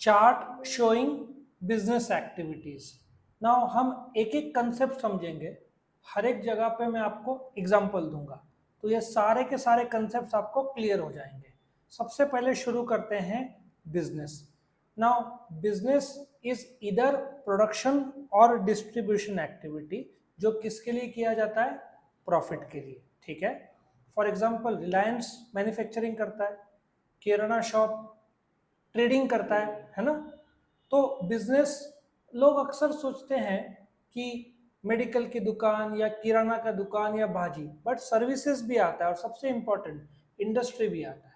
Chart showing business activities. Now हम एक एक कंसेप्ट समझेंगे, हर एक जगह पे मैं आपको एग्जांपल दूंगा, तो ये सारे के सारे कंसेप्ट आपको क्लियर हो जाएंगे। सबसे पहले शुरू करते हैं बिजनेस। नाउ बिजनेस इज इधर प्रोडक्शन और डिस्ट्रीब्यूशन एक्टिविटी, जो किसके लिए किया जाता है? प्रॉफिट के लिए। ठीक है, फॉर एग्जांपल रिलायंस मैन्युफैक्चरिंग करता है, किराना शॉप ट्रेडिंग करता है ना। तो बिजनेस, लोग अक्सर सोचते हैं कि मेडिकल की दुकान या किराना का दुकान या भाजी, बट सर्विसेज भी आता है और सबसे इंपॉर्टेंट इंडस्ट्री भी आता है।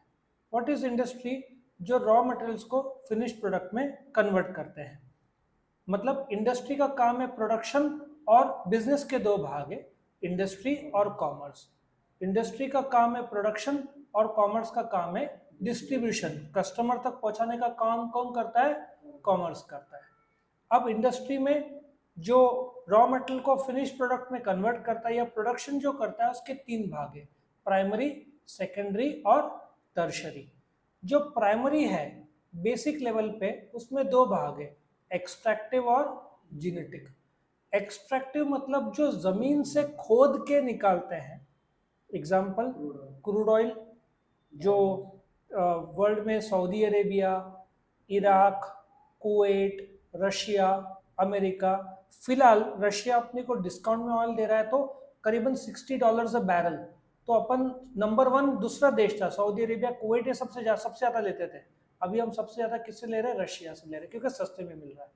What is industry? जो रॉ मटेरियल्स को फिनिश प्रोडक्ट में कन्वर्ट करते हैं। मतलब इंडस्ट्री का काम है प्रोडक्शन, और बिजनेस के दो भाग है, इंडस्ट्री और कॉमर्स। इंडस्ट्री का काम है प्रोडक्शन और कॉमर्स का काम है डिस्ट्रीब्यूशन, कस्टमर तक पहुंचाने का काम कौन करता है? कॉमर्स करता है। अब इंडस्ट्री में जो रॉ मटेरियल को फिनिश प्रोडक्ट में कन्वर्ट करता है या प्रोडक्शन जो करता है, उसके तीन भाग है, प्राइमरी, सेकेंडरी और टर्शरी। जो प्राइमरी है बेसिक लेवल पे, उसमें दो भाग है, एक्सट्रैक्टिव और जेनेटिक। एक्सट्रैक्टिव मतलब जो जमीन से खोद के निकालते हैं, एग्जाम्पल क्रूड ऑयल, जो वर्ल्ड में Saudi Arabia, Iraq, Kuwait, Russia, America, फिलहाल रशिया अपने को डिस्काउंट में ऑयल दे रहा है तो करीबन $60 अ बैरल। तो अपन नंबर वन दूसरा देश था, सऊदी अरेबिया, कुवैत, ये सबसे ज्यादा लेते थे। अभी हम सबसे ज्यादा किससे ले रहे हैं? रशिया से ले रहे हैं, क्योंकि सस्ते में मिल रहा है।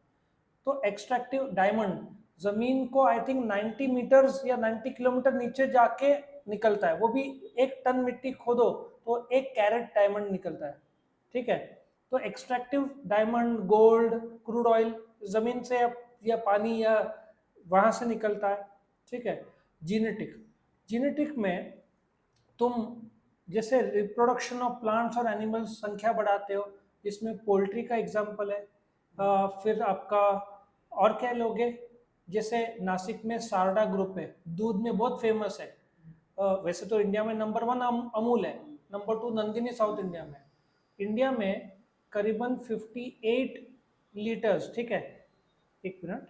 तो एक्सट्रैक्टिव डायमंड जमीन को आई थिंक 90 मीटर्स या 90 किलोमीटर नीचे जाके निकलता है, वो भी 1 टन मिट्टी खोदो तो 1 कैरेट डायमंड निकलता है। ठीक है, तो extractive diamond, gold, crude oil जमीन से या पानी या वहां से निकलता है। ठीक है, जीनेटिक, जीनेटिक में तुम जैसे रिप्रोडक्शन ऑफ प्लांट्स और एनिमल्स संख्या बढ़ाते हो, इसमें पोल्ट्री का एग्जाम्पल है। फिर आपका और क्या लोगे, जैसे नासिक में सारडा ग्रुप है, दूध में बहुत फेमस है। वैसे तो इंडिया में नंबर वन अमूल है, number two Nandini south India में। इंडिया में करीबन 58 लीटर्स, ठीक है, एक मिनट,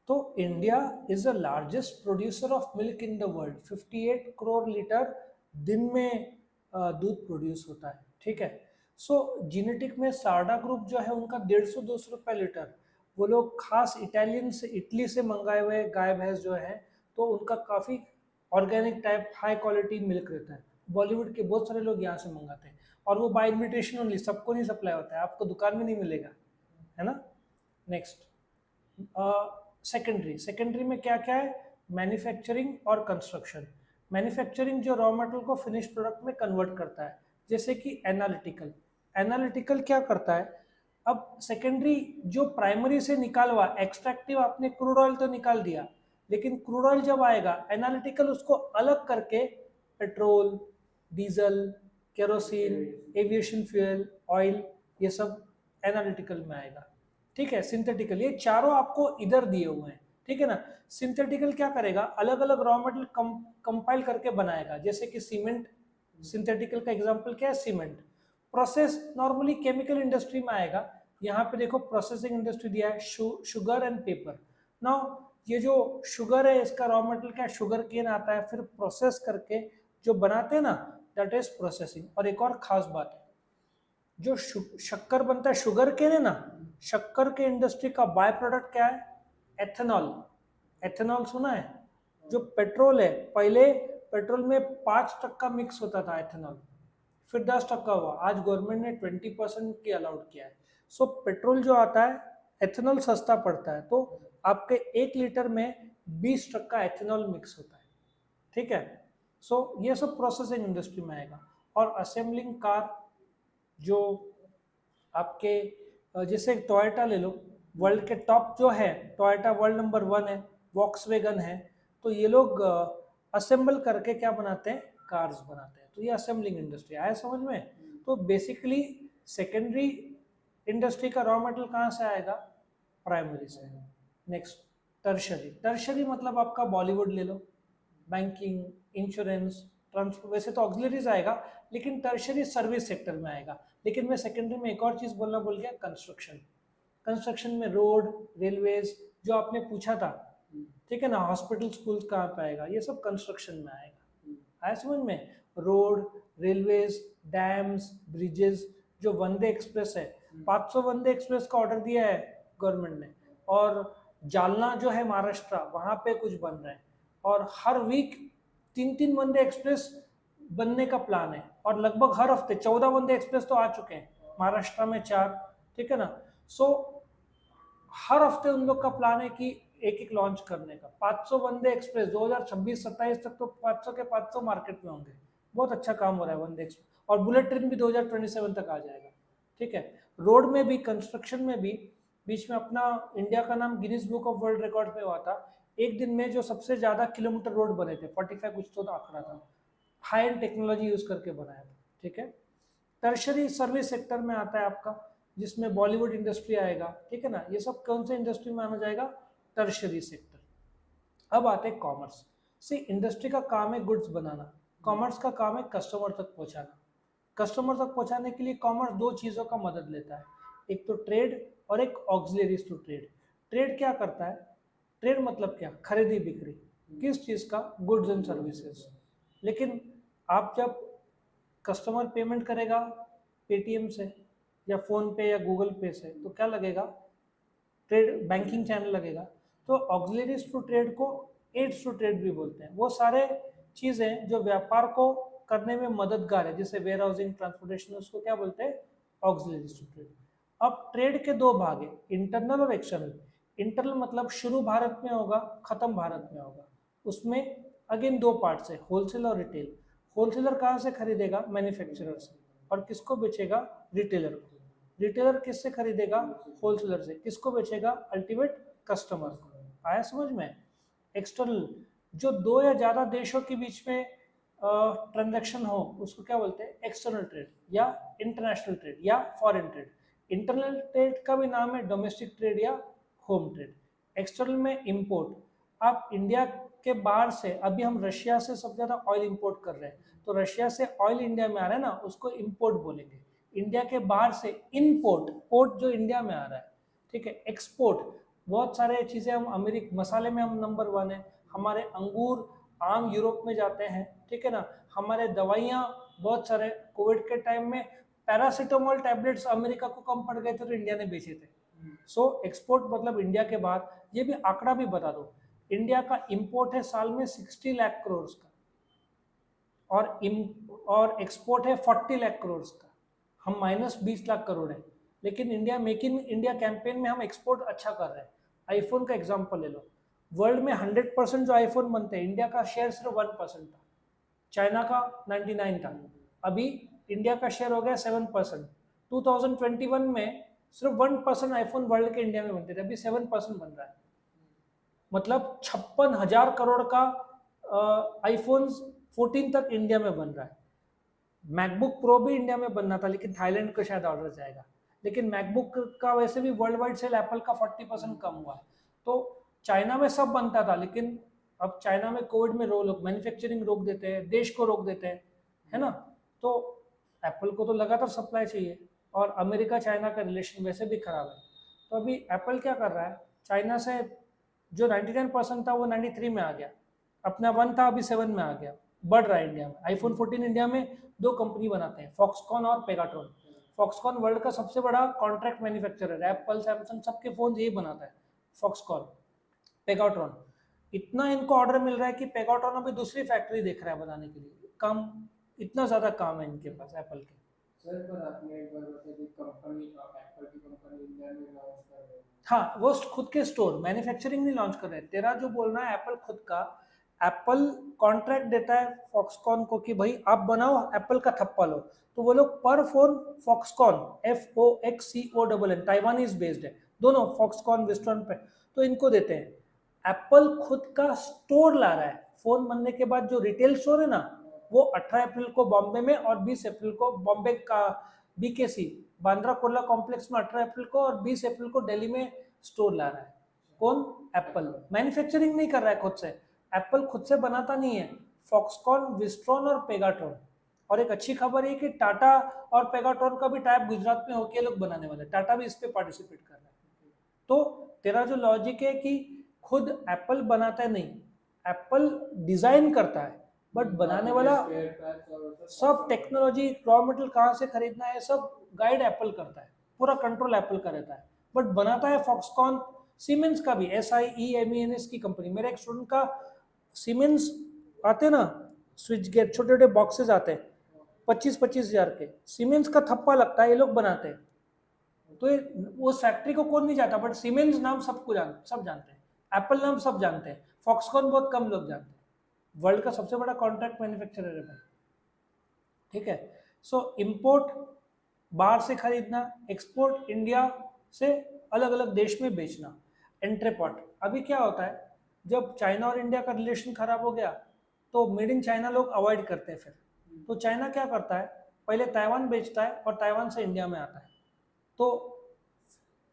तो India is the largest producer of milk in the world. 58 crore litre दिन में दूध प्रोड्यूस होता है। ठीक है, सो जीनेटिक में सारडा ग्रुप जो है उनका 150-200 रुपये लीटर। वो लोग खास इटालियन से, इटली से मंगाए हुए गाय भैंस जो है, तो उनका काफ़ी organic type high quality milk रहता है। बॉलीवुड के बहुत सारे लोग यहाँ से मंगाते हैं, और वो बाय इन्विटेशन ओनली, सबको नहीं सप्लाई होता है, आपको दुकान में नहीं मिलेगा, है ना। नेक्स्ट, सेकेंडरी, सेकेंडरी में क्या क्या है? मैन्युफैक्चरिंग और कंस्ट्रक्शन। मैन्युफैक्चरिंग जो रॉ मटेरियल को फिनिश प्रोडक्ट में कन्वर्ट करता है, जैसे कि एनालिटिकल। एनालिटिकल क्या करता है? अब सेकेंडरी जो प्राइमरी से निकाल हुआ, एक्सट्रैक्टिव आपने क्रूड ऑयल तो निकाल दिया, लेकिन क्रूड ऑयल जब आएगा, एनालिटिकल उसको अलग करके petrol, diesel, kerosene, aviation fuel, oil, ये सब एनालिटिकल में आएगा। ठीक है, सिंथेटिकल, ये चारों आपको इधर दिए हुए हैं। ठीक है ना। सिंथेटिकल क्या करेगा? अलग अलग रॉ मटेरियल कंपाइल करके बनाएगा, जैसे कि सीमेंट। सिंथेटिकल का एग्जांपल क्या है? Cement. Process normally chemical industry में आएगा, यहाँ पे देखो प्रोसेसिंग इंडस्ट्री दिया है, शुगर एंड पेपर। नाउ ये जो शुगर है, इसका रॉ मटेरियल क्या? शुगर केन आता है, फिर प्रोसेस करके जो बनाते हैं ना, दैट इज प्रोसेसिंग। और एक और खास बात है, जो शक्कर बनता है, शुगर केन है ना, शक्कर के इंडस्ट्री का बाय प्रोडक्ट क्या है? एथेनॉल। एथेनॉल सुना है? जो पेट्रोल है, पहले पेट्रोल में 5% मिक्स होता था एथेनॉल, फिर 10% हुआ, आज गवर्नमेंट ने 20% की अलाउड किया है। सो पेट्रोल जो आता है, एथेनॉल सस्ता पड़ता है, तो आपके 1 लीटर में 20% एथेनॉल मिक्स होता है। ठीक है, सो ये सब प्रोसेसिंग इंडस्ट्री में आएगा। और असेंबलिंग कार, जो आपके जैसे टोयोटा ले लो, वर्ल्ड के टॉप जो है, टोयोटा वर्ल्ड नंबर 1 है, वॉक्सवैगन है, तो ये लोग असेंबल करके क्या बनाते हैं? कार्स बनाते हैं। तो ये असेंबलिंग इंडस्ट्री आया समझ में। तो बेसिकली सेकेंडरी इंडस्ट्री का रॉ मटेरियल कहाँ से आएगा? प्राइमरी से। Next, tertiary. टर्शरी मतलब आपका बॉलीवुड ले लो, बैंकिंग, इंश्योरेंस, वैसे तो ऑक्सिलरीज आएगा, लेकिन टर्शरी सर्विस सेक्टर में आएगा। लेकिन मैं सेकेंडरी में एक और चीज बोलना भूल गया, कंस्ट्रक्शन। कंस्ट्रक्शन में रोड, रेलवेज, जो आपने पूछा था, ठीक है ना, हॉस्पिटल, स्कूल्स कहाँ पे आएगा, ये सब कंस्ट्रक्शन में आएगा। आया समझ में? रोड, रेलवेज, डैम्स, ब्रिजेस, जो वंदे एक्सप्रेस है, 500 वंदे एक्सप्रेस का ऑर्डर दिया है गवर्नमेंट ने, और जालना जो है महाराष्ट्र, वहाँ पे कुछ बन रहा है, और हर वीक 3-3 वंदे एक्सप्रेस बनने का प्लान है, और लगभग हर हफ्ते 14 वंदे एक्सप्रेस तो आ चुके हैं, महाराष्ट्र में 4, ठीक है ना। सो हर हफ्ते उन लोग का प्लान है कि एक एक लॉन्च करने का। 500 वंदे एक्सप्रेस 2026-27 तक तो 500 के 500 मार्केट में होंगे। बहुत अच्छा काम हो रहा है वंदे एक्सप्रेस, और बुलेट ट्रेन भी 2027 तक आ जाएगा, ठीक है। रोड में भी, कंस्ट्रक्शन में भी, बीच में अपना इंडिया का नाम Guinness book of world record में हुआ था, एक दिन में जो सबसे ज्यादा किलोमीटर रोड बने थे, 45 कुछ तो आंकड़ा था, हाई एंड टेक्नोलॉजी यूज करके बनाया था, ठीक है। टर्शरी सर्विस सेक्टर में आता है आपका, जिसमें बॉलीवुड इंडस्ट्री आएगा, ठीक है ना। ये सब कौन से इंडस्ट्री में आना जाएगा? Tertiary sector. अब आते हैं कॉमर्स से। इंडस्ट्री का काम है गुड्स बनाना, कॉमर्स का काम है कस्टमर तक पहुंचाना। कस्टमर तक पहुंचाने के लिए कॉमर्स दो चीज़ों का मदद लेता है, एक तो ट्रेड और एक ऑक्सिलरीज टू ट्रेड। ट्रेड क्या करता है? ट्रेड मतलब क्या? खरीदी बिक्री, किस चीज़ का? Goods and services. लेकिन आप जब कस्टमर पेमेंट करेगा पेटीएम से या फोन पे या गूगल पे से, तो क्या लगेगा? ट्रेड बैंकिंग चैनल लगेगा। तो ऑक्सिलरीज टू ट्रेड को एड्स टू ट्रेड भी बोलते हैं। वो सारे चीज़ें जो व्यापार को करने में मददगार है, जैसे वेयर हाउसिंग, ट्रांसपोर्टेशन, उसको क्या बोलते हैं? Auxiliaries to trade. अब ट्रेड के दो भाग है, इंटरनल और एक्सटर्नल। इंटरनल मतलब शुरू भारत में होगा, खत्म भारत में होगा। उसमें अगेन दो पार्ट्स है, होलसेल और रिटेल। होलसेलर कहाँ से खरीदेगा? मैन्युफैक्चरर से। और किसको बेचेगा? रिटेलर को। रिटेलर किससे खरीदेगा? होलसेलर से। किसको बेचेगा? अल्टीमेट कस्टमर को। आया समझ में? एक्सटर्नल, जो दो या ज्यादा देशों के बीच में ट्रांजैक्शन हो, उसको क्या बोलते हैं? एक्सटर्नल ट्रेड या इंटरनेशनल ट्रेड या फॉरेन ट्रेड। इंटरनल ट्रेड का भी नाम है डोमेस्टिक ट्रेड या होम ट्रेड। एक्सटर्नल में इंपोर्ट, आप इंडिया के बाहर से, अभी हम रशिया से सबसे ज्यादा ऑयल इंपोर्ट कर रहे हैं, तो रशिया से ऑयल इंडिया में आ रहा है ना, उसको इंपोर्ट बोलेंगे। इंडिया के बाहर से इनपोर्ट, पोर्ट जो इंडिया में आ रहा है, ठीक है। एक्सपोर्ट, बहुत सारे चीजें हम अमेरिक मसाले में हम नंबर 1 है, हमारे अंगूर, आम यूरोप में जाते हैं, ठीक है ना। हमारे दवाइयाँ, बहुत सारे कोविड के टाइम में पैरासीटामोल टैबलेट्स अमेरिका को कम पड़ गए थे तो इंडिया ने बेचे थे। सो एक्सपोर्ट मतलब इंडिया के बाद। ये भी आंकड़ा भी बता दो, इंडिया का इंपोर्ट है साल में 60 लाख करोड़ का, और एक्सपोर्ट है 40 लाख करोड़ का। हम माइनस 20 लाख करोड़ है, लेकिन India make in India campaign में हम एक्सपोर्ट अच्छा कर रहे हैं। आईफोन का एग्जांपल ले लो, वर्ल्ड में 100% जो आईफोन बनते हैं, इंडिया का शेयर सिर्फ 1% था, चाइना का 99 था, अभी इंडिया का शेयर हो गया 7%। 2021 में सिर्फ 1% आईफोन वर्ल्ड के इंडिया में बनते थे, अभी 7% बन रहा है। मतलब 56,000 करोड़ का आईफोन 14 तक इंडिया में बन रहा है। मैकबुक प्रो भी इंडिया में बनना था, लेकिन थाईलैंड को शायद ऑर्डर जाएगा। लेकिन मैकबुक का वैसे भी वर्ल्ड वाइड सेल एप्पल का 40% कम हुआ है। तो चाइना में सब बनता था, लेकिन अब चाइना में कोविड में मैन्युफैक्चरिंग रोक देते हैं, देश को रोक देते हैं, है ना। तो एप्पल को तो लगातार सप्लाई चाहिए, और अमेरिका चाइना का रिलेशन वैसे भी खराब है। तो अभी एप्पल क्या कर रहा है, चाइना से जो 99% था वो 93 में आ गया, अपना 1 था अभी 7 में आ गया, बढ़ रहा है इंडिया में। आईफोन 14 इंडिया में दो कंपनी बनाते हैं, फॉक्सकॉन और पेगाट्रॉन। फॉक्सकॉन वर्ल्ड का सबसे बड़ा कॉन्ट्रैक्ट मैन्युफैक्चरर है, एप्पल, सैमसंग सबके फोन यही बनाता है, फॉक्सकॉन, पेगाट्रॉन। इतना इनको ऑर्डर मिल रहा है कि पेगाट्रॉन अभी दूसरी फैक्ट्री देख रहा है बनाने के लिए। काम, इतना ज्यादा काम है इनके पास एप्पल के। सर पर आपने एक बार बताया कि कंपनी, एप्पल की कंपनी इंडिया में लॉन्च कर रही है। हाँ, वो खुद के स्टोर, मैन्युफैक्चरिंग नहीं लॉन्च कर रहे हैं। तेरा जो बोलना है एप्पल खुद का, एप्पल कॉन्ट्रैक्ट देता है फॉक्सकॉन को कि भाई आप बनाओ, एप्पल का थप्पा लो। तो वो लोग पर phone, Foxconn, FOXCONN, Taiwanese based है दोनों, फॉक्सकॉन, विस्ट्रॉन पे, तो इनको देते हैं। एप्पल खुद का स्टोर ला रहा है, फोन बनने के बाद जो रिटेल स्टोर है ना, वो 18 अप्रैल को बॉम्बे में और 20 अप्रैल को बॉम्बे का BKC, बांद्रा कुर्ला कॉम्प्लेक्स में 18 अप्रैल को, और 20 अप्रैल को दिल्ली में स्टोर ला रहा है। कौन? एप्पल। मैन्युफैक्चरिंग नहीं कर रहा है खुद से, एप्पल खुद से बनाता नहीं है, फॉक्सकॉन, विस्ट्रॉन और पेगाट्रॉन। और एक अच्छी खबर है कि टाटा और पेगाट्रॉन का भी टाइप गुजरात में होके लोग बनाने वाले, टाटा भी इस पे पार्टिसिपेट कर रहा है। तो तेरा जो लॉजिक है कि खुद एप्पल बनाता है, नहीं, एप्पल डिजाइन करता है, बट बनाने वाला सब टेक्नोलॉजी, रॉ मटेरियल कहाँ से खरीदना है, सब गाइड एप्पल करता है, पूरा कंट्रोल एप्पल का रहता है, बट बनाता है फॉक्सकॉन। सीमेंस का भी SIEMENS की कंपनी, मेरे एक स्टूडेंट का सीमेंस आते ना स्विच गेट, छोटे छोटे बॉक्सेस आते हैं 25-25 हजार के, सीमेंस का थप्पा लगता है, ये लोग बनाते हैं। तो ये उस फैक्ट्री को कौन नहीं जाता, बट सीमेंस नाम सबको सब जानते हैं, एप्पल नाम सब जानते हैं, फॉक्सकॉन बहुत कम लोग जानते हैं। वर्ल्ड का सबसे बड़ा कॉन्ट्रैक्ट मैन्युफैक्चरर है भाई, ठीक है। सो इंपोर्ट बाहर से खरीदना, एक्सपोर्ट इंडिया से अलग अलग देश में बेचना। एंट्रीपॉट, अभी क्या होता है, जब चाइना और इंडिया का रिलेशन खराब हो गया तो मेड इन चाइना लोग अवॉइड करते हैं। फिर तो चाइना क्या करता है, पहले ताइवान बेचता है और ताइवान से इंडिया में आता है। तो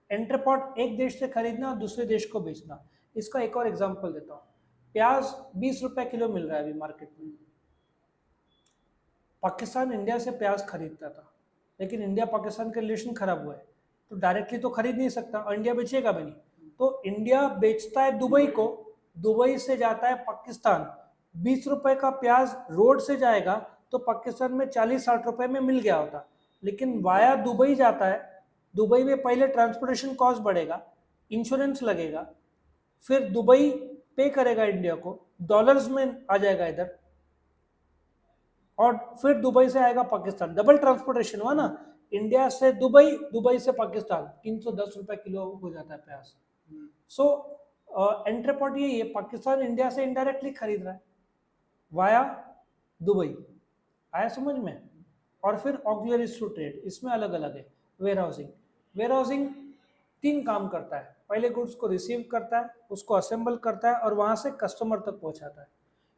एंट्रीपॉट एक देश से खरीदना और दूसरे देश को बेचना। इसका एक और एग्जांपल देता हूँ, प्याज 20 रुपए किलो मिल रहा है अभी मार्केट में। पाकिस्तान इंडिया से प्याज खरीदता था, लेकिन इंडिया पाकिस्तान के रिलेशन खराब हुआ है, तो डायरेक्टली तो खरीद नहीं सकता और इंडिया बेचेगा भी नहीं। तो इंडिया बेचता है दुबई को, दुबई से जाता है पाकिस्तान, 20 रुपए का प्याज रोड से जाएगा तो पाकिस्तान में 40-60 रुपए में मिल गया होता, लेकिन वाया दुबई जाता है, दुबई में पहले ट्रांसपोर्टेशन कॉस्ट बढ़ेगा, इंश्योरेंस लगेगा, फिर दुबई पे करेगा इंडिया को, डॉलर्स में आ जाएगा इधर, और फिर दुबई से आएगा पाकिस्तान, डबल ट्रांसपोर्टेशन हुआ ना, इंडिया से दुबई, दुबई से पाकिस्तान, 310 रुपए किलो हो जाता है प्याज। सो एंट्रीपॉट यही है, पाकिस्तान इंडिया से इनडायरेक्टली खरीद रहा है वाया दुबई, आया समझ में। और फिर ऑक्सिलरीज टू ट्रेड, इसमें अलग अलग है। वेयर हाउसिंग, वेयर हाउसिंग 3 काम करता है, पहले गुड्स को रिसीव करता है, उसको असेंबल करता है और वहां से कस्टमर तक पहुंचाता है।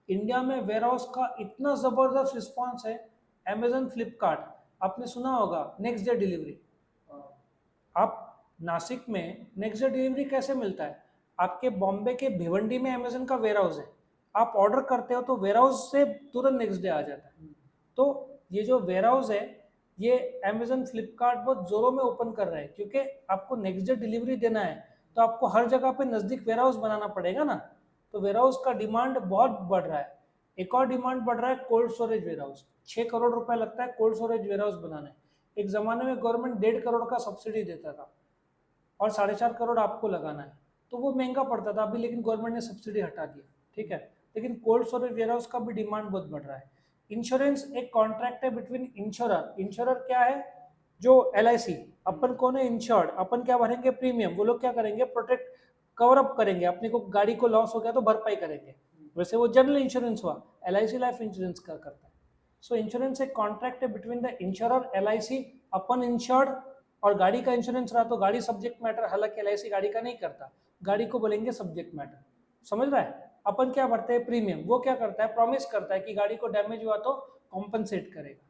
इंडिया में वेयर हाउस का इतना जबरदस्त रिस्पॉन्स है, अमेजन, फ्लिपकार्ट, आपने सुना होगा नेक्स्ट डे डिलीवरी। आप नासिक में नेक्स्ट डे डिलीवरी कैसे मिलता है, आपके बॉम्बे के भिवंडी में अमेजन का वेयर हाउस है, आप ऑर्डर करते हो तो वेयर हाउस से तुरंत नेक्स्ट डे आ जाता है। तो ये जो वेयर हाउस है, ये अमेजन, फ्लिपकार्ट बहुत जोरों में ओपन कर रहे हैं, क्योंकि आपको नेक्स्ट डे डिलीवरी देना है तो आपको हर जगह पे नजदीक वेयर हाउस बनाना पड़ेगा ना, तो वेयर हाउस का डिमांड बहुत बढ़ रहा है। एक और डिमांड बढ़ रहा है cold storage warehouse, 6 crore रुपए लगता है कोल्ड स्टोरेज वेयर हाउस बनाने। एक जमाने में गवर्नमेंट 1.5 करोड़ का सब्सिडी देता था और 4.5 करोड़ आपको लगाना है, तो वो महंगा पड़ता था अभी, लेकिन गवर्नमेंट ने सब्सिडी हटा दिया, ठीक है। लेकिन कोल्ड स्टोरेज वेयर हाउस का भी डिमांड बहुत बढ़ रहा है। इंश्योरेंस एक कॉन्ट्रैक्ट है बिटवीन इंश्योरर, इंश्योरर क्या है, जो LIC, अपन कौन है इंश्योर्ड, अपन क्या भरेंगे प्रीमियम, वो लोग क्या करेंगे प्रोटेक्ट, कवर अप करेंगे, अपने को गाड़ी को लॉस हो गया तो भरपाई करेंगे, वैसे वो जनरल इंश्योरेंस हुआ, LIC लाइफ इंश्योरेंस का करता है। सो इंश्योरेंस एक कॉन्ट्रैक्ट है between the insurer, LIC, upon insured, और गाड़ी का इंश्योरेंस रहा तो गाड़ी सब्जेक्ट मैटर, हालांकि LIC गाड़ी का नहीं करता, गाड़ी को बोलेंगे सब्जेक्ट मैटर, समझ रहा है। अपन क्या भरते हैं प्रीमियम, वो क्या करता है प्रॉमिस करता है कि गाड़ी को डैमेज हुआ तो कॉम्पनसेट करेगा।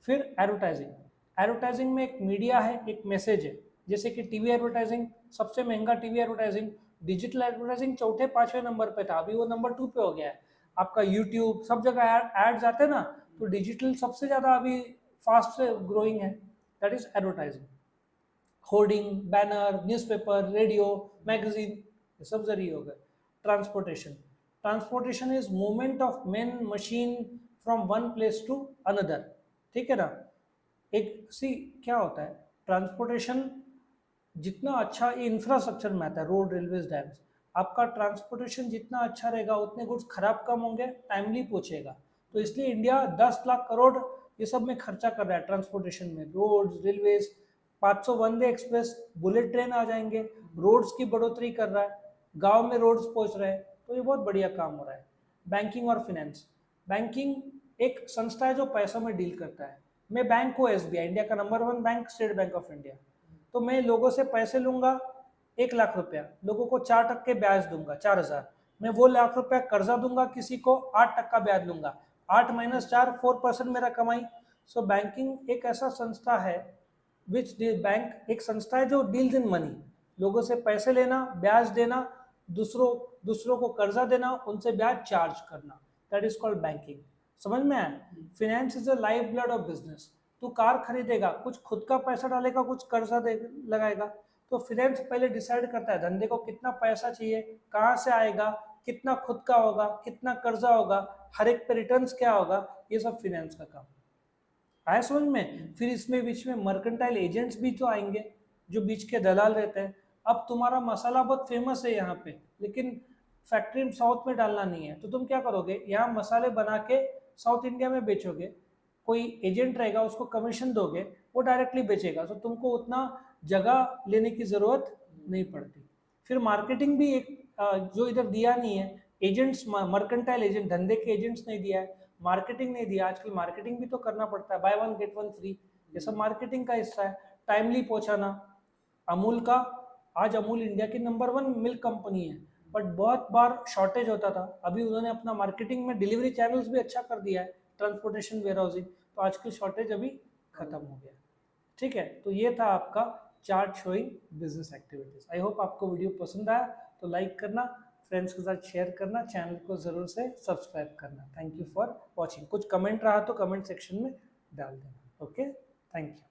फिर एडवर्टाइजिंग, एडवर्टाइजिंग में एक मीडिया है, एक मैसेज है, जैसे कि टीवी एडवर्टाइजिंग, सबसे महंगा टीवी एडवर्टाइजिंग, डिजिटल एडवर्टाइजिंग 4-5वें नंबर पे था, अभी वो नंबर 2 पे हो गया है। आपका यूट्यूब सब जगह एड्स आते हैं ना, तो डिजिटल सबसे ज्यादा अभी फास्ट ग्रोइंग है, that is advertising. Hoarding, banner, newspaper, radio, magazine, ये सब जरिए हो गए। Transportation, transportation is movement of man machine from one place to another, ठीक है ना। एक सी क्या होता है ट्रांसपोर्टेशन, जितना अच्छा ये इंफ्रास्ट्रक्चर में आता है, रोड, रेलवेज, डैम्स, आपका ट्रांसपोर्टेशन जितना अच्छा रहेगा उतने गुड्स खराब कम होंगे, टाइमली पहुंचेगा। तो इसलिए इंडिया 10 लाख करोड़ ये सब में खर्चा कर रहा है ट्रांसपोर्टेशन में, रोड्स, रेलवेज, 500 वंदे एक्सप्रेस, बुलेट ट्रेन आ जाएंगे, रोड्स की बढ़ोतरी कर रहा है, गांव में रोड्स पहुंच रहे हैं, तो ये बहुत बढ़िया काम हो रहा है। बैंकिंग और फिनेंस, बैंकिंग एक संस्था है जो पैसों में डील करता है। मैं बैंक हूँ SBI, इंडिया का number 1 bank, state bank of India, तो मैं लोगों से पैसे लूंगा 1 लाख रुपया, लोगों को 4% ब्याज दूंगा, 4,000, मैं वो लाख रुपया कर्जा दूंगा किसी को, 8% ब्याज लूंगा, 8 - 4, 4% मेरा कमाई। सो बैंकिंग एक ऐसा संस्था है विच बैंक एक संस्था है जो डील्स इन मनी, लोगों से पैसे लेना, ब्याज देना, दूसरों को कर्जा देना, उनसे ब्याज चार्ज करना, दैट इज कॉल्ड बैंकिंग। समझ में आया? Finance is a life blood of business. तू कार खरीदेगा, कुछ खुद का पैसा डालेगा, कुछ कर्जा दे लगाएगा। तो फिनेंस पहले डिसाइड करता है धंधे को कितना पैसा चाहिए, कहाँ से आएगा, कितना खुद का होगा, कितना कर्जा होगा, हर एक पे रिटर्न्स क्या होगा, ये सब फिनेंस का काम आया समझ में। फिर इसमें बीच में मर्केंटाइल एजेंट्स भी तो आएंगे, जो बीच के दलाल रहते हैं। अब तुम्हारा मसाला बहुत फेमस है यहाँ पे, लेकिन फैक्ट्री साउथ में डालना नहीं है, तो तुम क्या करोगे, यहाँ मसाले बना के साउथ इंडिया में बेचोगे, कोई एजेंट रहेगा उसको कमीशन दोगे, वो डायरेक्टली बेचेगा, तो तुमको उतना जगह लेने की जरूरत नहीं पड़ती। फिर मार्केटिंग भी एक जो इधर दिया नहीं है, एजेंट्स, मर्केंटाइल एजेंट, धंधे के एजेंट्स नहीं दिया है, मार्केटिंग नहीं दिया। आजकल मार्केटिंग भी तो करना पड़ता है, by one get one free, ये सब मार्केटिंग का हिस्सा है। टाइमली पहुंचाना, अमूल का, आज अमूल इंडिया की नंबर 1 मिल्क कंपनी है, बट बहुत बार शॉर्टेज होता था। अभी उन्होंने अपना मार्केटिंग में डिलीवरी चैनल्स भी अच्छा कर दिया है, ट्रांसपोर्टेशन, वेयर हाउसिंग, तो आज की शॉर्टेज अभी खत्म हो गया। ठीक है, तो ये था आपका chart showing business activities. I hope आपको वीडियो पसंद आया, तो लाइक करना, फ्रेंड्स के साथ शेयर करना, चैनल को जरूर से सब्सक्राइब करना। Thank you for watching. कुछ कमेंट रहा तो कमेंट सेक्शन में डाल देना। Okay, thank you.